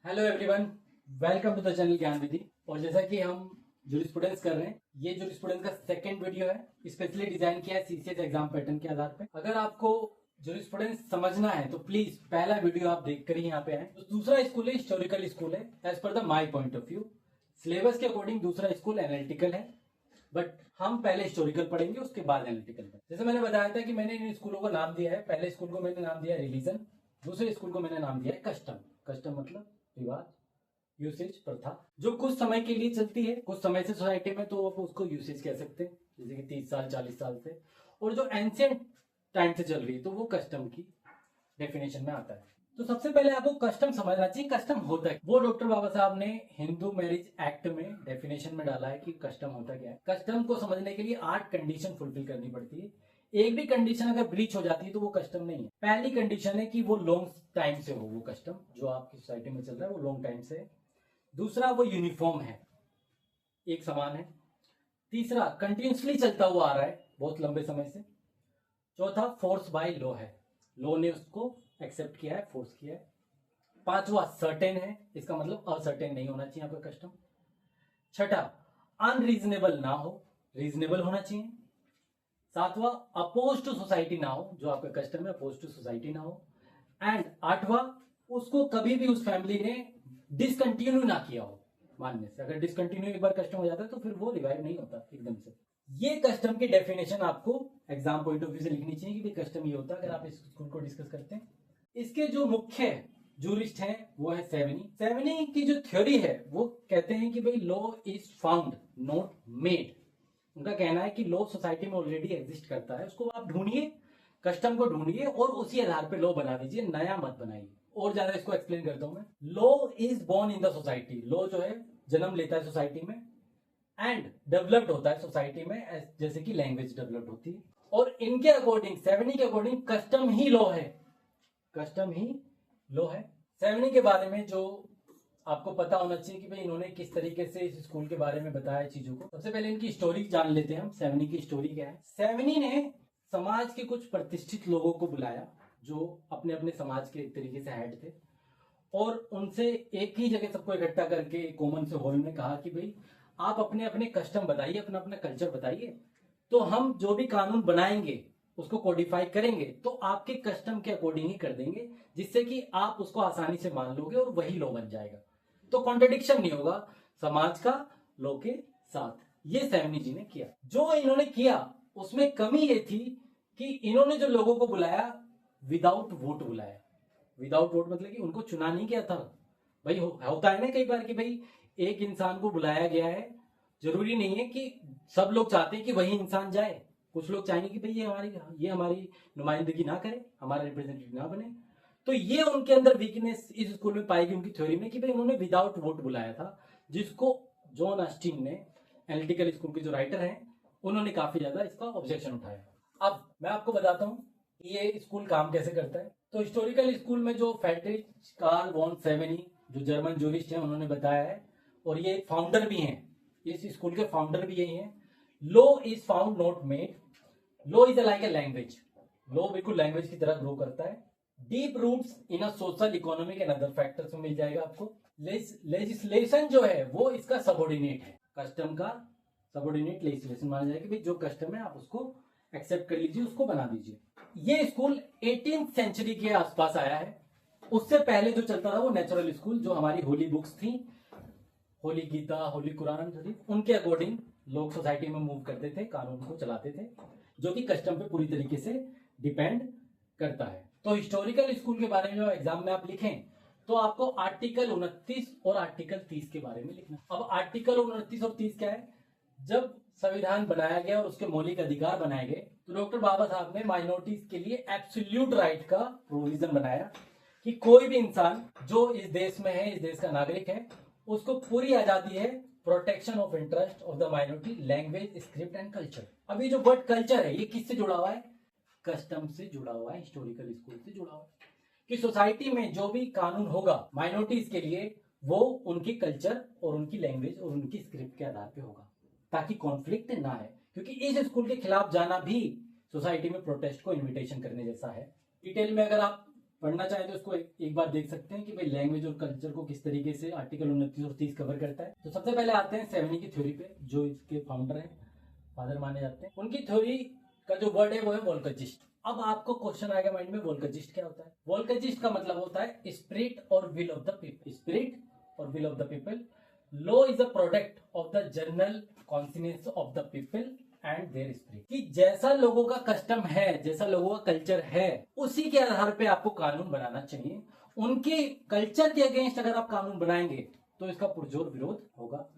Hello everyone, welcome to the channel Gyan Vidhi. और जैसा कि हम जूरिस्प्रूडेंस कर रहे हैं, ये जूरिस्प्रूडेंस का सेकंड वीडियो है, स्पेशली डिजाइन किया है सीसीएस एग्जाम पैटर्न के आधार पे। अगर आपको जूरिस्प्रूडेंस समझना है तो प्लीज पहला वीडियो आप देखकर ही यहाँ पे आए। तो दूसरा स्कूल है हिस्टोरिकल स्कूल है, as per the my point of view. Syllabus के अकॉर्डिंग दूसरा स्कूल एनालिटिकल है, बट हम पहले हिस्टोरिकल पढ़ेंगे, उसके बाद एनालिटिकल में। जैसे मैंने बताया था कि मैंने इन स्कूलों को नाम दिया है। पहले स्कूल को मैंने नाम दिया है रिलीजन, दूसरे स्कूल को मैंने नाम दिया है कस्टम। कस्टम मतलब रिवाज, यूसेज, प्रथा, जो कुछ समय के लिए चलती है, कुछ समय से सोसाइटी में, तो आप उसको यूसेज कह सकते हैं, जैसे कि 30 साल 40 साल से। और जो एंशियंट टाइम से चल रही है तो वो कस्टम की डेफिनेशन में आता है। तो सबसे पहले आपको कस्टम समझना चाहिए, कस्टम होता है वो डॉक्टर बाबा साहब ने हिंदू मैरिज एक्ट में डेफिनेशन में डाला है कि कस्टम होता क्या है। कस्टम को समझने के लिए 8 कंडीशन फुलफिल करनी पड़ती है। एक भी कंडीशन अगर ब्रीच हो जाती है तो वो कस्टम नहीं है। पहली कंडीशन है कि वो लॉन्ग टाइम से हो, वो कस्टम जो आपकी सोसाइटी में चल रहा है वो लॉन्ग टाइम से है। दूसरा, वो यूनिफॉर्म है, एक समान है। तीसरा, कंटिन्यूसली चलता हुआ आ रहा है बहुत लंबे समय से। चौथा, फोर्स बाय लॉ है, लॉ ने उसको एक्सेप्ट किया है, फोर्स किया है। पांचवा, सर्टेन है, इसका मतलब असर्टेन नहीं होना चाहिए आपका कस्टम। छठा, अनरीजनेबल ना हो, रीजनेबल होना चाहिए। सातवां, अपोज टू सोसाइटी ना हो, जो आपका कस्टम है अपोज टू सोसाइटी ना हो। एंड आठवां, उसको कभी भी उस फैमिली ने डिसकंटिन्यू ना किया हो मानने से। अगर डिसकंटिन्यू एक बार कस्टम हो जाता है तो फिर वो रिवाइव नहीं होता एकदम से। ये कस्टम की डेफिनेशन आपको एग्जाम पॉइंट ऑफ व्यू से लिखनी चाहिए कि कस्टम ये होता है, अगर आप इस स्कूल को डिस्कस करते हैं। इसके जो मुख्य जूरिस्ट हैं वो है सेवनी। सेवनी की जो थ्योरी है वो कहते हैं कि भाई law is found not made. उनका कहना है कि लॉ सोसाइटी में ऑलरेडी एग्जिस्ट करता है, उसको आप ढूंढिए, कस्टम को ढूंढिए और उसी आधार पे लॉ बना दीजिए, नया मत बनाइए। और ज्यादा इसको एक्सप्लेन करता हूं मैं। Law is born in the society, law जो है जन्म लेता है सोसाइटी में एंड डेवलप्ड होता है सोसाइटी में, जैसे कि लैंग्वेज डेवलप्ड होती है। और इनके अकॉर्डिंग, सेवनी के अकॉर्डिंग, कस्टम ही लॉ है, कस्टम ही लॉ है। सेवनी के बारे में जो आपको पता होना चाहिए कि भाई इन्होंने किस तरीके से इस स्कूल के बारे में बताया चीजों को। सबसे पहले इनकी स्टोरी जान लेते हैं हम, सेवनी की स्टोरी क्या है। सेवनी ने समाज के कुछ प्रतिष्ठित लोगों को बुलाया जो अपने अपने समाज के एक तरीके से हेड थे, और उनसे एक ही जगह सबको इकट्ठा करके कॉमन से हॉल में कहा कि भाई आप अपने अपने कस्टम बताइए, अपना अपना कल्चर बताइए, तो हम जो भी कानून बनाएंगे उसको कोडिफाई करेंगे तो आपके कस्टम के अकॉर्डिंग ही कर देंगे, जिससे कि आप उसको आसानी से मान लोगे और वही लॉ बन जाएगा। तो कॉन्ट्रडिक्शन नहीं होगा समाज का लॉ के साथ। ये सेवनी जी ने किया। जो इन्होंने किया उसमें कमी ये थी कि इन्होंने जो लोगों को बुलाया विदाउट वोट बुलाया। विदाउट वोट मतलब कि उनको चुना नहीं किया था। भाई होता है ना कई बार कि भाई एक इंसान को बुलाया गया है, जरूरी नहीं है कि सब लोग चाहते हैं कि वही इंसान जाए। कुछ लोग चाहेंगे कि भाई ये हमारी नुमाइंदगी ना करे, हमारा रिप्रेजेंटेटिव ना बने। तो ये उनके अंदर वीकनेस इस स्कूल में पाई गई उनकी थ्योरी में कि भाई उन्होंने विदाउट वोट बुलाया था, जिसको जॉन ऑस्टिन ने, एनालिटिकल स्कूल के जो राइटर हैं, उन्होंने काफी ज्यादा इसका ऑब्जेक्शन उठाया। अब मैं आपको बताता हूँ कि ये स्कूल काम कैसे करता है। तो हिस्टोरिकल स्कूल में जो फ्रेडरिक कार्ल वॉन सेवेनी, जो जर्मन जूरिस्ट हैं, उन्होंने बताया है, और ये फाउंडर भी हैं, इस स्कूल के फाउंडर भी यही हैं। Law is found not made, law is like a language, law बिल्कुल लैंग्वेज की तरह ग्रो करता है। Deep roots in a social, economic and other factors में मिल जाएगा आपको। लेजिस्लेशन जो है वो इसका सबऑर्डिनेट है, कस्टम का सबऑर्डिनेट लेजिस्लेशन माना जाएगा कि भाई जो कस्टम है आप उसको एक्सेप्ट कर लीजिए, उसको बना दीजिए। ये स्कूल 18th सेंचुरी के आसपास आया है। उससे पहले जो चलता था वो नेचुरल स्कूल, जो हमारी होली बुक्स थी, होली गीता, होली कुरान शरीफ, उनके अकॉर्डिंग लोग सोसाइटी में मूव करते थे, कानून को चलाते थे, जो कि कस्टम पे पूरी तरीके से डिपेंड करता है। तो हिस्टोरिकल स्कूल के बारे में जो एग्जाम में आप लिखें तो आपको आर्टिकल 29 और आर्टिकल 30 के बारे में लिखना। अब आर्टिकल 29 और 30 क्या है? जब संविधान बनाया गया और उसके मौलिक अधिकार बनाए गए तो डॉक्टर बाबा साहब ने माइनॉरिटीज के लिए एब्सोल्यूट राइट का प्रोविजन बनाया कि कोई भी इंसान जो इस देश में है, इस देश का नागरिक है, उसको पूरी आजादी है protection of interest of the minority, language, script and culture. अभी जो वर्ड कल्चर है ये किससे जुड़ा हुआ है? कस्टम से जुड़ा हुआ है, हिस्टोरिकल स्कूल से जुड़ा हुआ है कि सोसाइटी में जो भी कानून होगा माइनॉरिटीज के लिए वो उनकी कल्चर और उनकी लैंग्वेज और उनकी स्क्रिप्ट के आधार पे होगा, ताकि कॉन्फ्लिक्ट ना है। क्योंकि इस स्कूल के खिलाफ जाना भी सोसाइटी में प्रोटेस्ट को इनविटेशन करने जैसा है। डिटेल में अगर आप पढ़ना चाहे तो इसको एक बार देख सकते हैं कि भाई लैंग्वेज और कल्चर को किस तरीके से आर्टिकल 29 और 30 कवर करता है। तो सबसे पहले आते हैं सेवेनी की थ्योरी पे, जो इसके फाउंडर हैं, फादर माने जाते हैं। उनकी थ्योरी का जो वर्ड है वो है वोल्केजिस्ट। अब आपको क्वेश्चन आएगा माइंड में, वोल्केजिस्ट क्या होता है? वोल्केजिस्ट का मतलब होता है स्पिरिट और will of the people. Spirit और will of the people. Law is a product of the general conscious of the people and their spirit. कि जैसा लोगों का कस्टम है, जैसा लोगों का कल्चर है, उसी के आधार पे आपको कानून बनाना चाहिए। उनके कल्चर के अगेंस्ट अगर आप कानून बनाएंगे तो इसका पुरजोर विरोध होगा।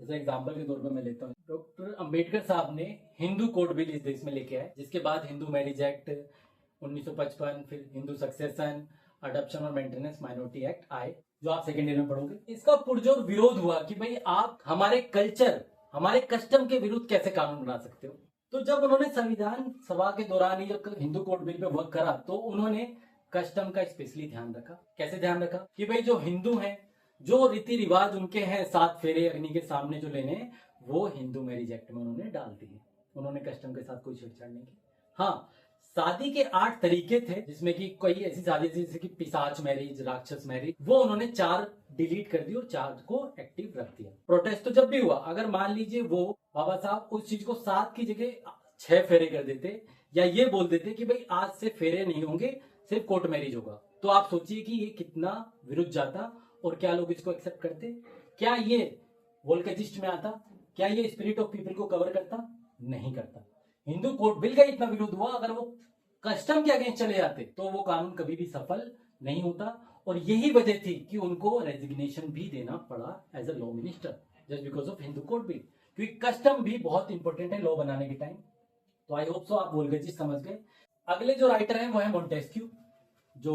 जैसे एग्जांपल के तौर पे मैं लेता हूँ, डॉक्टर अंबेडकर साहब ने हिंदू कोड बिल इस देश में लेके आए, जिसके बाद हिंदू मैरिज एक्ट 1955, फिर हिंदू सक्सेशन, अडॉप्शन और मेंटेनेंस माइनॉरिटी एक्ट आए, जो आप सेकेंड ईयर में पढ़ोगे। इसका पुरजोर विरोध हुआ कि भाई आप हमारे कल्चर, हमारे कस्टम के विरुद्ध कैसे कानून बना सकते हो। तो जब उन्होंने संविधान सभा के दौरान ही जब Hindu code bill pay work करा, तो उन्होंने कस्टम का स्पेशली ध्यान रखा। कैसे ध्यान रखा? कि भाई जो हिंदू हैं, जो रीति रिवाज उनके हैं, 7 फेरे अग्नि के सामने जो लेने, वो हिंदू मैरिज एक्ट में उन्होंने डाल दिए। उन्होंने कस्टम के साथ कोई छेड़छाड़ नहीं की। हाँ, शादी के 8 तरीके थे, जिसमें कि कोई ऐसी शादी थी जैसे कि पिशाच मैरिज, राक्षस मैरिज, वो उन्होंने 4 डिलीट कर दी और 4 को एक्टिव रख दिया। प्रोटेस्ट तो जब भी हुआ, अगर मान लीजिए वो बाबा साहब उस चीज को 7 की जगह 6 फेरे कर देते, या ये बोल देते कि भाई आज से फेरे नहीं होंगे, सिर्फ कोर्ट मैरिज होगा, तो आप सोचिए कि ये कितना विरुद्ध जाता और क्या लोग इसको एक्सेप्ट करते? क्या ये वोल्केजिस्ट में आता? क्या ये स्पिरिट ऑफ पीपल को कवर करता? नहीं करता। हिंदू कोड बिल का इतना विरोध हुआ, अगर वो कस्टम के अगेंस्ट चले जाते तो वो कानून कभी भी सफल नहीं होता। और यही वजह थी कि उनको रेजिग्नेशन भी देना पड़ा as a law minister, just because of Hindu code bill, क्योंकि कस्टम भी बहुत इंपॉर्टेंट है लॉ बनाने के टाइम। तो आई होप सो आप वोल्केजिस्ट समझ गए। अगले जो राइटर हैं वो है मोंटेस्क्यू, जो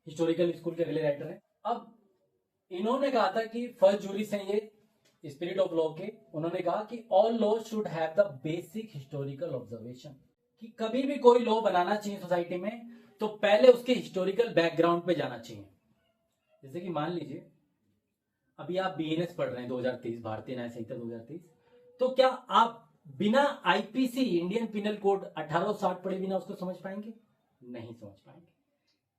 हिस्टोरिकल स्कूल के अगले राइटर हैं। अब इन्होंने कहा था कि फर्स्ट जूरी से ये स्पिरिट ऑफ लॉ के, उन्होंने कहा कि all law should have the basic historical observation, कि कभी भी कोई लॉ बनाना चाहिए सोसाइटी में तो पहले उसके हिस्टोरिकल बैकग्राउंड पे जाना चाहिए। जैसे कि मान लीजिए अभी आप बीएनएस पढ़ रहे हैं 2023, भारतीय न्याय संहिता 2023, तो क्या आप बिना आईपीसी, इंडियन पिनल कोड 1860 पढ़े बिना उसको समझ पाएंगे? नहीं समझ पाएंगे।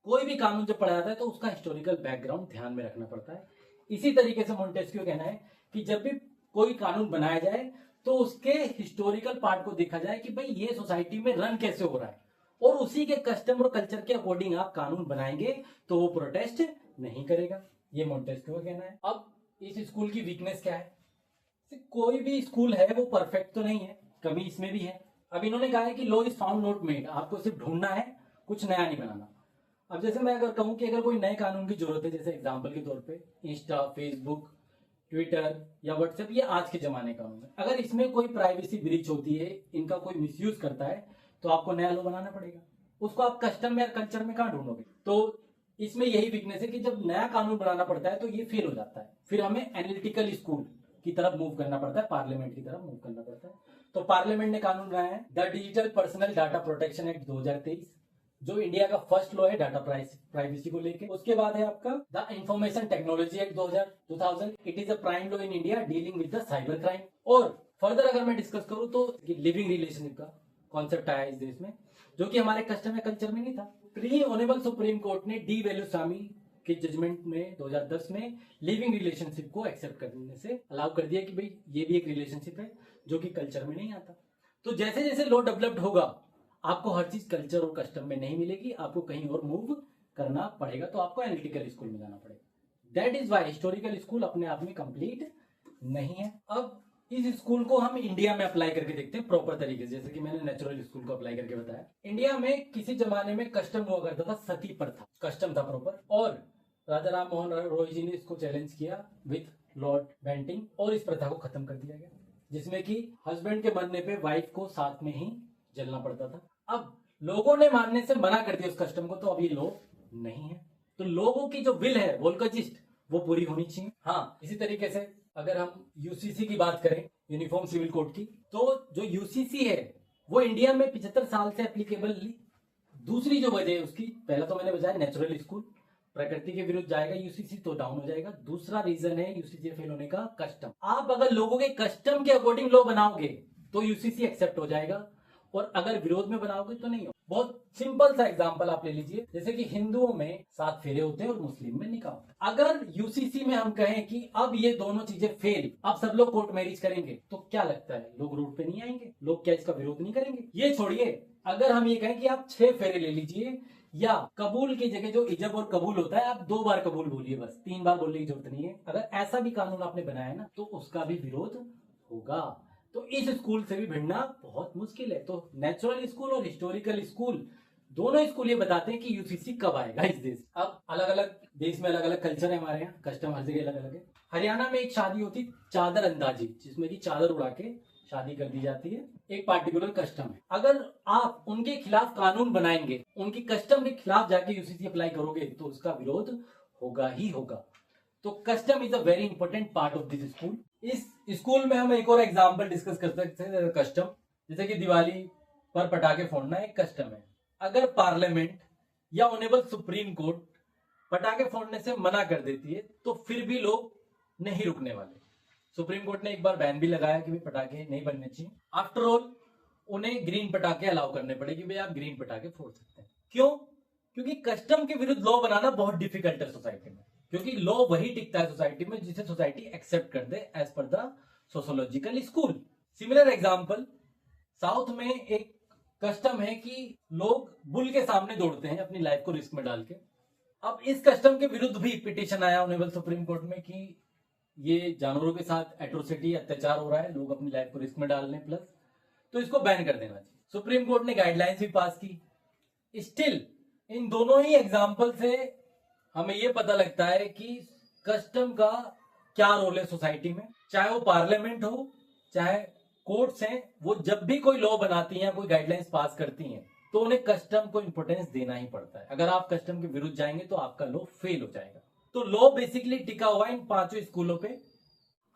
कोई भी कानून जब पढ़ा जाता है तो उसका हिस्टोरिकल बैकग्राउंड ध्यान में रखना पड़ता है। इसी तरीके से मोंटेस्क्यू कहना है कि जब भी कोई कानून बनाया जाए तो उसके हिस्टोरिकल पार्ट को देखा जाए कि भाई ये सोसाइटी में रन कैसे हो रहा है, और उसी के कस्टम और कल्चर के अकॉर्डिंग आप कानून बनाएंगे तो वो प्रोटेस्ट नहीं करेगा। ये मोंटेस्क्यू का कहना है। अब इस स्कूल की वीकनेस क्या है? कोई भी स्कूल है वो परफेक्ट तो नहीं है, कमी इसमें भी है। अब इन्होंने कहा है कि law is found not made, आपको सिर्फ ढूंढना है, कुछ नया नहीं बनाना। अब जैसे मैं अगर कहूं कि अगर कोई नए कानून की जरूरत है, जैसे एग्जांपल के तौर पे इंस्टा, फेसबुक, ट्विटर या व्हाट्सएप, ये आज के जमाने का कानून है। अगर इसमें कोई प्राइवेसी ब्रीच होती है, इनका कोई मिसयूज करता है, तो आपको नया लॉ बनाना पड़ेगा। उसको आप कस्टम या कल्चर में कहां ढूंढोगे? तो इसमें यही वीकनेस है कि जब नया कानून बनाना पड़ता है तो ये फेल हो जाता है। फिर हमें एनालिटिकल स्कूल की तरफ मूव करना पड़ता है, पार्लियामेंट की तरफ मूव करना पड़ता है। तो पार्लियामेंट ने कानून बनाया है the digital personal data protection act 2023, जो इंडिया का फर्स्ट लॉ है डाटा प्राइवेसी को लेके। उसके बाद है आपका the information technology act 2000, it is a prime law in India dealing with the cyber crime. और फर्दर अगर मैं डिस्कस करूं तो लिविंग रिलेशनशिप का कॉन्सेप्ट आया इस देश में, जो कि हमारे कस्टम या कल्चर में नहीं था। प्री ऑनरेबल सुप्रीम कोर्ट ने डी वेलुस्वामी के जजमेंट में 2010 में लिविंग रिलेशनशिप को एक्सेप्ट करने से अलाउ कर दिया कि भाई ये भी एक रिलेशनशिप है जो कि कल्चर में नहीं आता। तो जैसे जैसे लॉ डेवलप्ड होगा आपको हर चीज कल्चर और कस्टम में नहीं मिलेगी, आपको कहीं और मूव करना पड़ेगा, तो आपको एनालिटिकल स्कूल में जाना पड़ेगा। That is why historical school अपने आप में कंप्लीट नहीं है। अब इस स्कूल को हम इंडिया में अप्लाई करके देखते हैं प्रॉपर तरीके से, जैसे कि मैंने नेचुरल स्कूल को अप्लाई करके बताया। इंडिया में किसी जमाने में कस्टम हुआ करता था, सती प्रथा, कस्टम था प्रॉपर, और राजा राम मोहन रॉय जी ने इसको चैलेंज किया विथ लॉर्ड बेंटिंग और इस प्रथा को खत्म कर दिया गया, जिसमें कि हस्बैंड के मरने पे वाइफ को साथ में ही जलना पड़ता था। अब लोगों ने मानने से मना कर दिया उस कस्टम को, तो अब ये लॉ नहीं है। तो लोगों की जो विल है वोल्केजिस्ट, वो पूरी होनी चाहिए। हाँ, इसी तरीके से अगर हम यूसीसी की बात करें, यूनिफॉर्म सिविल कोड की, तो जो यूसीसी है वो इंडिया में 75 साल से एप्लीकेबल। दूसरी जो वजह है उसकी, पहला तो मैंने बताया नेचुरल स्कूल, प्रकृति के विरुद्ध जाएगा यूसीसी तो डाउन हो जाएगा। दूसरा रीजन है यूसीसी फेल होने का कस्टम। आप अगर लोगों के कस्टम के अकॉर्डिंग लॉ बनाओगे तो यूसीसी एक्सेप्ट हो जाएगा, और अगर विरोध में बनाओगे तो नहीं हो। बहुत सिंपल सा एग्जांपल आप ले लीजिए, जैसे कि हिंदुओं में 7 फेरे होते हैं और मुस्लिम में निकाह होता है। अगर यूसीसी में हम कहें कि अब ये दोनों चीजें फेल, अब सब लोग कोर्ट मैरिज करेंगे, तो क्या लगता है लोग रोड पे नहीं आएंगे? लोग क्या इसका विरोध नहीं करेंगे? ये छोड़िए, अगर हम ये कहें कि आप 6 फेरे ले लीजिए, या कबूल की जगह जो इजब और कबूल होता है आप 2 बार कबूल बोलिए, बस 3 बार बोलने की जरूरत नहीं है, अगर ऐसा भी कानून आपने बनाया ना तो उसका भी विरोध होगा। तो इस स्कूल से भी भिड़ना बहुत मुश्किल है। तो नेचुरल स्कूल और हिस्टोरिकल स्कूल, दोनों स्कूल ये बताते हैं कि यूसीसी कब आएगा इस देश। अब अलग अलग देश में अलग अलग कल्चर है, हमारे यहाँ कस्टम हर जगह अलग अलग है। हरियाणा में एक शादी होती चादर अंदाजी, जिसमें की चादर उड़ा के शादी कर दी जाती है, एक पार्टिकुलर कस्टम है। अगर आप उनके खिलाफ कानून बनाएंगे, उनकी कस्टम के खिलाफ जाके यूसीसी अप्लाई करोगे तो उसका विरोध होगा ही होगा। तो custom is a very important part of this school. इस स्कूल में हम एक और एग्जाम्पल डिस्कस कर सकते हैं, कस्टम, जैसे कि दिवाली पर पटाखे फोड़ना एक कस्टम है। अगर पार्लियामेंट या ऑनरेबल सुप्रीम कोर्ट पटाखे फोड़ने से मना कर देती है तो फिर भी लोग नहीं रुकने वाले। सुप्रीम कोर्ट ने एक बार बैन भी लगाया कि भाई पटाखे नहीं बनने चाहिए। आफ्टर ऑल उन्हें ग्रीन पटाखे अलाउ करने पड़े कि भाई आप ग्रीन पटाखे फोड़ सकते हैं। क्यों? क्योंकि कस्टम के विरुद्ध लॉ बनाना बहुत डिफिकल्ट है सोसाइटी में, क्योंकि लॉ वही टिकता है सोसाइटी में जिसे सोसाइटी एक्सेप्ट कर दे as per the sociological school. Similar example, south में एक कस्टम है कि लोग बुल के सामने दौड़ते हैं अपनी लाइफ को रिस्क में डाल के। अब इस कस्टम के विरुद्ध भी पिटीशन आया ऑनरेबल सुप्रीम कोर्ट में कि ये जानवरों के साथ एट्रोसिटी अत्याचार हो रहा है, लोग अपनी लाइफ को रिस्क में डाल रहे हैं, प्लस तो इसको बैन कर देना चाहिए। सुप्रीम कोर्ट ने गाइडलाइंस भी पास की। स्टिल इन दोनों ही एग्जाम्पल से हमें यह पता लगता है कि कस्टम का क्या रोल है सोसाइटी में। चाहे वो पार्लियामेंट हो, चाहे कोर्ट्स हैं, वो जब भी कोई लॉ बनाती हैं, कोई गाइडलाइंस पास करती हैं, तो उन्हें कस्टम को इंपोर्टेंस देना ही पड़ता है। अगर आप कस्टम के विरुद्ध जाएंगे तो आपका लॉ फेल हो जाएगा। तो लॉ बेसिकली टिका हुआ है इन 5 स्कूलों पे।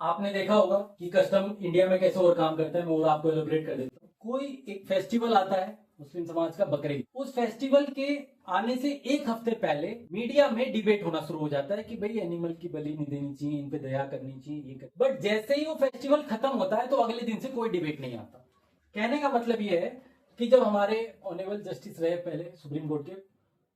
आपने देखा होगा कि कस्टम इंडिया में कैसे और काम करता है, मैं और आपको एलोबरेट कर देता हूँ। कोई एक फेस्टिवल आता है मुस्लिम समाज का, बकरीद, उस फेस्टिवल के आने से 1 हफ्ते पहले मीडिया में डिबेट होना शुरू हो जाता है कि भाई एनिमल की बलि नहीं देनी चाहिए, इन पे दया करनी चाहिए, ये कर। बट जैसे ही वो फेस्टिवल खत्म होता है तो अगले दिन से कोई डिबेट नहीं आता। कहने का मतलब ये है कि जब हमारे ऑनरेबल जस्टिस रहे पहले सुप्रीम कोर्ट के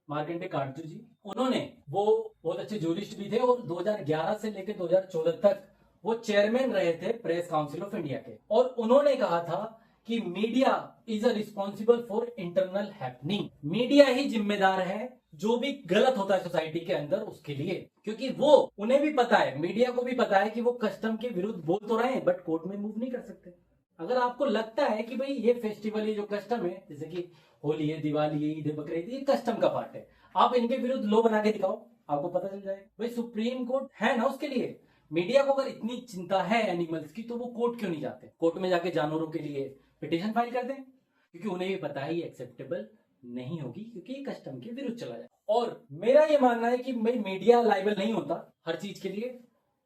मार्कंडे कांटू जी, उन्होंने, वो बहुत अच्छे जूरिस्ट भी थे और 2011 से लेकर 2014 तक वो चेयरमैन रहे थे प्रेस काउंसिल ऑफ इंडिया के, और उन्होंने कहा था कि media is a responsible for internal happening. Media ही जिम्मेदार है जो भी गलत होता है सोसाइटी के अंदर उसके लिए, क्योंकि वो, उन्हें भी पता है, मीडिया को भी पता है कि वो कस्टम के विरुद्ध बोल तो रहे हैं बट कोर्ट में मूव नहीं कर सकते। अगर आपको लगता है कि भाई ये फेस्टिवल, ये जो कस्टम है, जैसे कि होली है, दिवाली है, ईद है, बकरीद, ये कस्टम का पार्ट है, आप इनके विरुद्ध लॉ बना के दिखाओ, आपको पता चल जाएगा। भाई सुप्रीम कोर्ट है ना उसके लिए। मीडिया को अगर इतनी चिंता है एनिमल्स की तो वो कोर्ट क्यों नहीं जाते? कोर्ट में जाके जानवरों के लिए पिटीशन फाइल कर दें, क्योंकि उन्हें भी पता है ये एक्सेप्टेबल नहीं होगी, क्योंकि ये कस्टम के विरुद्ध चला जाए। और मेरा ये मानना है कि भाई मीडिया लायबल नहीं होता हर चीज के लिए।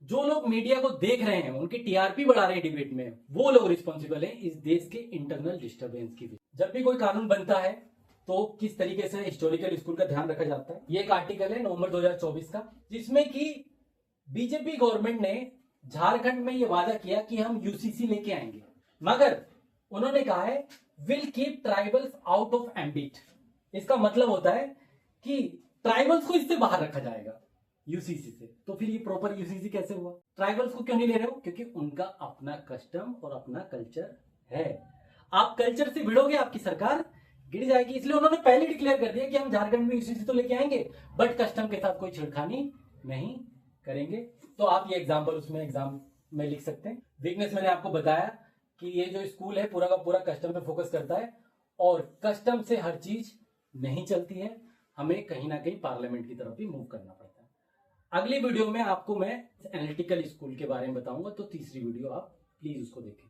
जो लोग मीडिया को देख रहे हैं, उनकी टीआरपी बढ़ा रहे हैं डिबेट में, वो लोग रिस्पॉन्सिबल हैं इस देश के इंटरनल डिस्टर्बेंस की भी। जब भी कोई कानून बनता है तो किस तरीके से हिस्टोरिकल स्कूल का ध्यान रखा जाता है। ये एक आर्टिकल है नवंबर 2024 का, जिसमें कि बीजेपी गवर्नमेंट ने झारखंड में ये वादा किया कि हम यूसीसी लेके आएंगे, मगर उन्होंने कहा है will keep tribals out of ambit. इसका मतलब होता है कि ट्राइबल्स को इससे बाहर रखा जाएगा यूसीसी से। तो फिर ये प्रॉपर यूसीसी कैसे हुआ? ट्राइबल्स को क्यों नहीं ले रहे हो? क्योंकि उनका अपना कस्टम और अपना कल्चर है। आप कल्चर से भिड़ोगे, आपकी सरकार गिर जाएगी। इसलिए उन्होंने पहले डिक्लेयर कर दिया कि हम झारखंड में यूसीसी तो लेके आएंगे बट कस्टम के साथ कोई छेड़खानी नहीं करेंगे। तो आप ये एग्जाम्पल उसमें एग्जाम में लिख सकते हैं। वीकनेस मैंने आपको बताया कि ये जो स्कूल है पूरा का पूरा कस्टम पे फोकस करता है, और कस्टम से हर चीज नहीं चलती है, हमें कहीं ना कहीं पार्लियामेंट की तरफ भी मूव करना पड़ता है। अगली वीडियो में आपको मैं एनालिटिकल स्कूल के बारे में बताऊंगा, तो तीसरी वीडियो आप प्लीज उसको देखें।